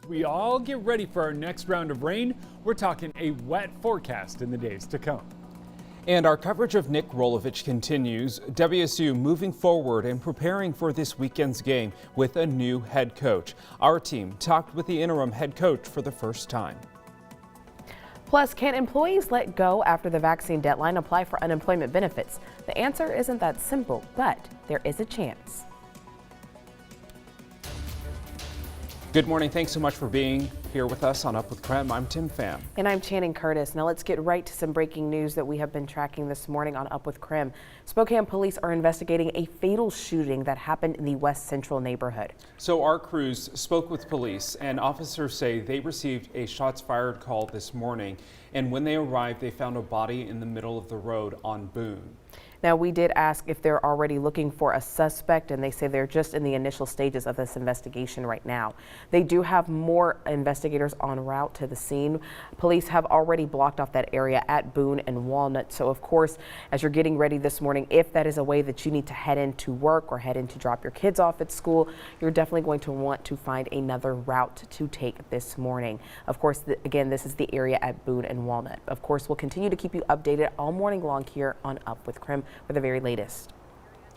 we all get ready for our next round of rain, we're talking a wet forecast in the days to come. And our coverage of Nickrolovich continues. WSU moving forward and preparing for this weekend's game with a new head coach. Our team talked with the interim head coach for the first time. Plus, can employees let go after the vaccine deadline apply for unemployment benefits? The answer isn't that simple, but there is a chance. Good morning. Thanks so much for being here with us on Up with KREM. I'm Tim Pham. And I'm Channing Curtis. Now let's get right to some breaking news that we have been tracking this morning on Up with KREM. Spokane police are investigating a fatal shooting that happened in the West Central neighborhood. So our crews spoke with police, and officers say they received a shots fired call this morning. And when they arrived, they found a body in the middle of the road on Boone. Now, we did ask if they're already looking for a suspect, and they say they're just in the initial stages of this investigation right now. They do have more investigators en route to the scene. Police have already blocked off that area at Boone and Walnut. So, of course, as you're getting ready this morning, if that is a way that you need to head into work or head in to drop your kids off at school, you're definitely going to want to find another route to take this morning. Of course, again, this is the area at Boone and Walnut. Of course, we'll continue to keep you updated all morning long here on Up with KREM for the very latest.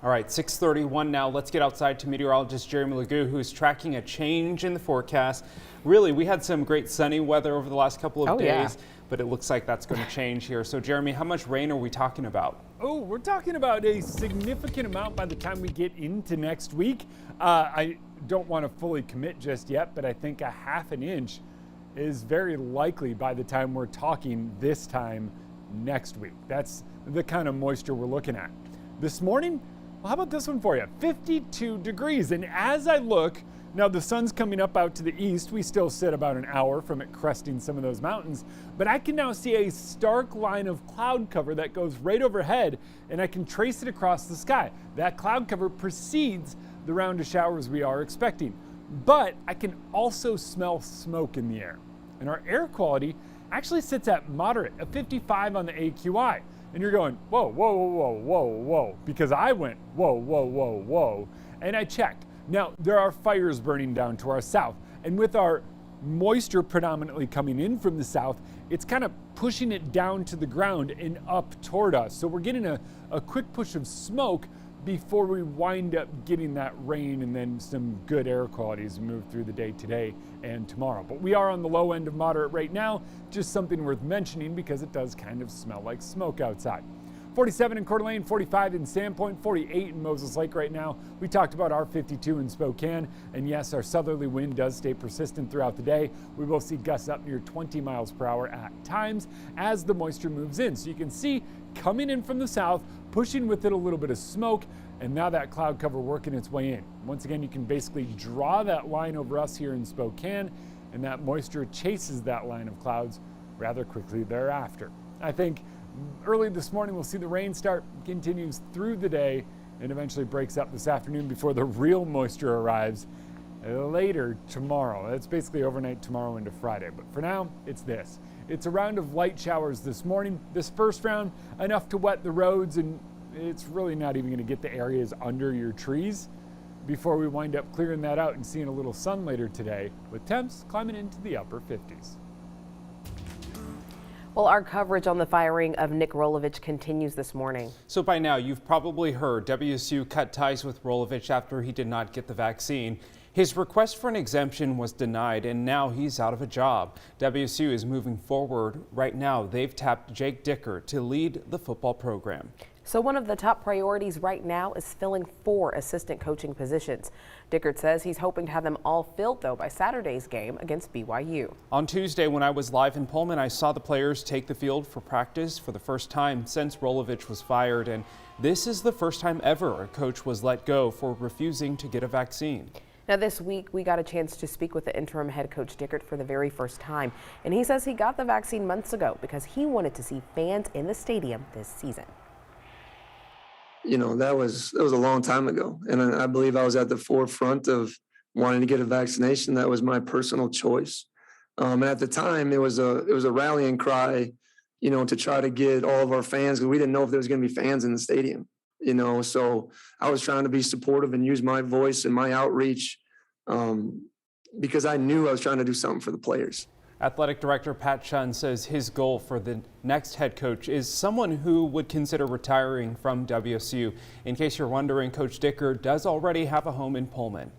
All right, 6:31 now. Let's get outside to meteorologist Jeremy Legoo, who's tracking a change in the forecast. Really, we had some great sunny weather over the last couple of days, but it looks like that's going to change here. So, Jeremy, how much rain are we talking about? Oh, we're talking about a significant amount by the time we get into next week. I don't want to fully commit just yet, but I think a half an inch is very likely by the time we're talking this time next week. That's the kind of moisture we're looking at. This morning, well, how about this one for you? 52 degrees. And as I look, now the sun's coming up out to the east. We still sit about an hour from it cresting some of those mountains, but I can now see a stark line of cloud cover that goes right overhead, and I can trace it across the sky. That cloud cover precedes the round of showers we are expecting. But I can also smell smoke in the air. And our air quality actually sits at moderate, a 55 on the AQI. And you're going, whoa, whoa, whoa, whoa, whoa, because I went, whoa, whoa, whoa, whoa, and I checked. Now, there are fires burning down to our south, and with our moisture predominantly coming in from the south, it's kind of pushing it down to the ground and up toward us. So we're getting a quick push of smoke before we wind up getting that rain and then some good air quality as we move through the day today and tomorrow. But we are on the low end of moderate right now, just something worth mentioning because it does kind of smell like smoke outside. 47 in Coeur d'Alene, 45 in Sandpoint, 48 in Moses Lake right now. We talked about our 52 in Spokane, and yes, our southerly wind does stay persistent throughout the day. We will see gusts up near 20 miles per hour at times as the moisture moves in. So you can see coming in from the south, pushing with it a little bit of smoke, and now that cloud cover working its way in. Once again, you can basically draw that line over us here in Spokane, and that moisture chases that line of clouds rather quickly thereafter. I think early this morning we'll see the rain start, continues through the day, and eventually breaks up this afternoon before the real moisture arrives later tomorrow. That's basically overnight tomorrow into Friday. But for now, it's this. It's a round of light showers this morning. This first round, enough to wet the roads, and it's really not even going to get the areas under your trees before we wind up clearing that out and seeing a little sun later today, with temps climbing into the upper 50s. Well, our coverage on the firing of Nickrolovich continues this morning. So by now, you've probably heard WSU cut ties with Rolovich after he did not get the vaccine. His request for an exemption was denied, and now he's out of a job. WSU is moving forward. Right now, they've tapped Jake Dicker to lead the football program. So one of the top priorities right now is filling 4 assistant coaching positions. Dickert says he's hoping to have them all filled, though, by Saturday's game against BYU. On Tuesday, when I was live in Pullman, I saw the players take the field for practice for the first time since Rolovich was fired, and this is the first time ever a coach was let go for refusing to get a vaccine. Now this week, we got a chance to speak with the interim head coach Dickert for the very first time, and he says he got the vaccine months ago because he wanted to see fans in the stadium this season. You know, that was a long time ago. And I believe I was at the forefront of wanting to get a vaccination. That was my personal choice. And at the time, it was a rallying cry, you know, to try to get all of our fans, because we didn't know if there was going to be fans in the stadium, you know. So I was trying to be supportive and use my voice and my outreach because I knew I was trying to do something for the players. Athletic Director Pat Chun says his goal for the next head coach is someone who would consider retiring from WSU. In case you're wondering, Coach Dicker does already have a home in Pullman.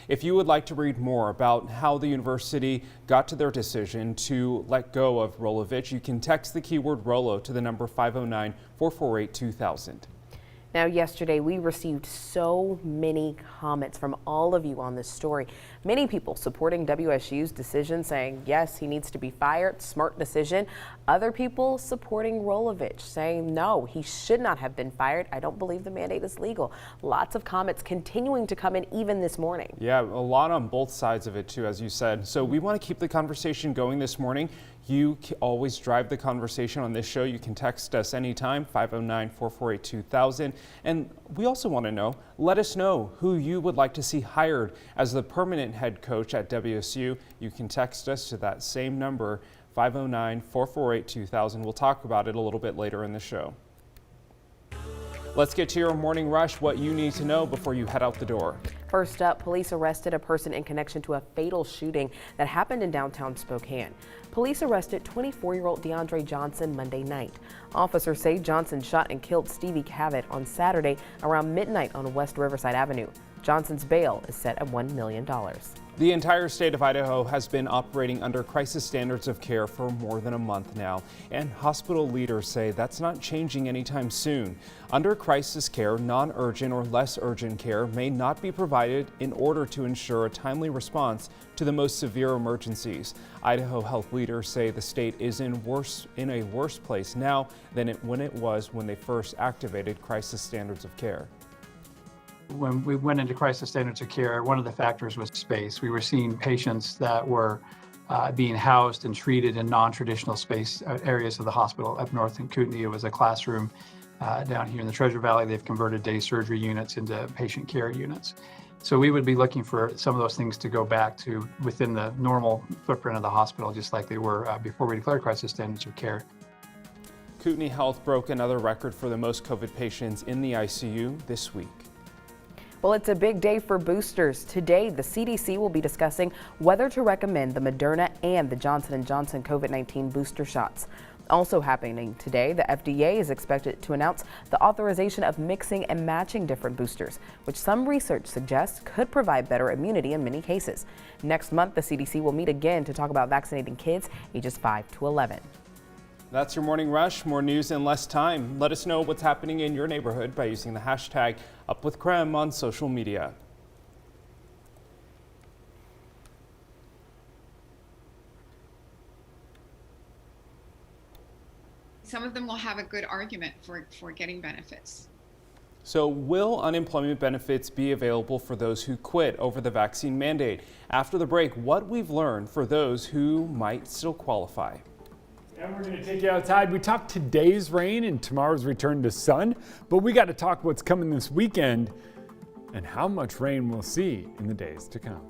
If you would like to read more about how the university got to their decision to let go of Rolovich, you can text the keyword Rolo to the number 509-448-2000. Now, yesterday we received so many comments from all of you on this story. Many people supporting WSU's decision, saying, yes, he needs to be fired, smart decision. Other people supporting Rolovich, saying, no, he should not have been fired. I don't believe the mandate is legal. Lots of comments continuing to come in even this morning. Yeah, a lot on both sides of it, too, as you said. So we want to keep the conversation going this morning. You always drive the conversation on this show. You can text us anytime, 509-448-2000. And we also want to know, let us know who you would like to see hired as the permanent head coach at WSU. You can text us to that same number, 509-448-2000. We'll talk about it a little bit later in the show. Let's get to your morning rush, what you need to know before you head out the door. First up, police arrested a person in connection to a fatal shooting that happened in downtown Spokane. Police arrested 24-year-old DeAndre Johnson Monday night. Officers say Johnson shot and killed Stevie Cavett on Saturday around midnight on West Riverside Avenue. Johnson's bail is set at $1 million. The entire state of Idaho has been operating under crisis standards of care for more than a month now, and hospital leaders say that's not changing anytime soon. Under crisis care, non-urgent or less urgent care may not be provided in order to ensure a timely response to the most severe emergencies. Idaho health leaders say the state is in a worse place now than when it was when they first activated crisis standards of care. When we went into crisis standards of care, one of the factors was space. We were seeing patients that were being housed and treated in non-traditional space areas of the hospital. Up north in Kootenai, it was a classroom. Down here in the Treasure Valley, they've converted day surgery units into patient care units. So we would be looking for some of those things to go back to within the normal footprint of the hospital, just like they were before we declared crisis standards of care. Kootenai Health broke another record for the most COVID patients in the ICU this week. Well, it's a big day for boosters. Today, the CDC will be discussing whether to recommend the Moderna and the Johnson & Johnson COVID-19 booster shots. Also happening today, the FDA is expected to announce the authorization of mixing and matching different boosters, which some research suggests could provide better immunity in many cases. Next month, the CDC will meet again to talk about vaccinating kids ages 5 to 11. That's your morning rush. More news in less time. Let us know what's happening in your neighborhood by using the hashtag #UpWithKREM on social media. Some of them will have a good argument for getting benefits. So will unemployment benefits be available for those who quit over the vaccine mandate? After the break, what we've learned for those who might still qualify. And we're going to take you outside. We talked today's rain and tomorrow's return to sun, but we got to talk what's coming this weekend and how much rain we'll see in the days to come.